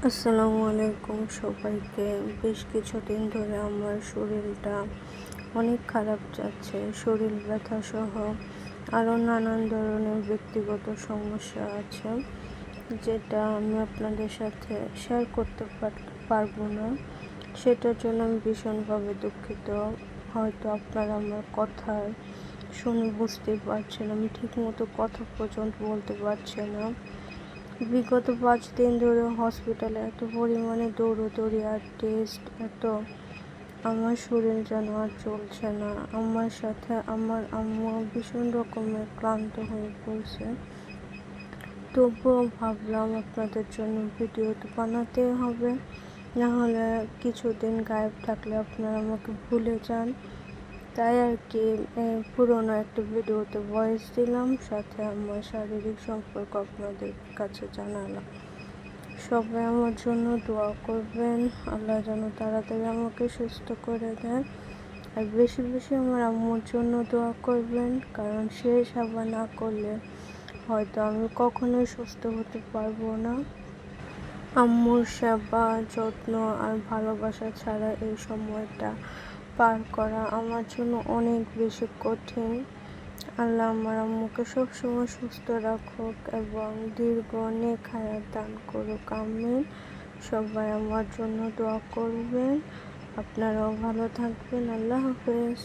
আসসালামু আলাইকুম সবাইকে। বেশ কিছুদিন ধরে আমার শরীরটা অনেক খারাপ যাচ্ছে। শরীর ব্যথা সহ আরও নানান ধরনের ব্যক্তিগত সমস্যা আছে, যেটা আমি আপনাদের সাথে শেয়ার করতে পারবো না। সেটার জন্য আমি ভীষণভাবে দুঃখিত। হয়তো আপনারা আমার কথা শুনে বুঝতেই পারছেন আমি ঠিকমতো কথা পর্যন্ত বলতে পারছি না। বিগত 5 দিন ধরে হসপিটালে এত পরিমাণে দৌড়াদৌড়ি আর টেস্ট, আমার শরীর যেন আর চলছে না। আমার সাথে আমার আম্মু ভীষণ রকমের ক্লান্ত হয়ে পড়ছে। তবুও ভাবলাম আপনাদের জন্য ভিডিও তো বানাতে হবে, নাহলে কিছুদিন গায়েব থাকলে আপনারা আমাকে ভুলে যান। তাই আর কি পুরোনো একটা ভিডিওতে ভয়েস দিলাম, সাথে আমার শারীরিক সম্পর্ক আপনাদের কাছে জানালাম। সবাই আমার জন্য দোয়া করবেন, আল্লাহ যেন তাড়াতাড়ি আমাকে সুস্থ করে দেন। আর বেশি বেশি আমার আম্মুর জন্য দোয়া করবেন, কারণ সে সেবা না করলে হয়তো আমি কখনোই সুস্থ হতে পারবো না। আম্মুর সেবা, যত্ন আর ভালোবাসা ছাড়া এই সময়টা পার করা আমার জন্য অনেক বেশি কঠিন। আল্লাহ আমার আম্মুকে সবসময় সুস্থ রাখুক এবং দীর্ঘ নেক হায়াত দান করুক, আমিন। সবাই আমার জন্য দোয়া করবেন। আপনারাও ভালো থাকবেন। আল্লাহ হাফেজ।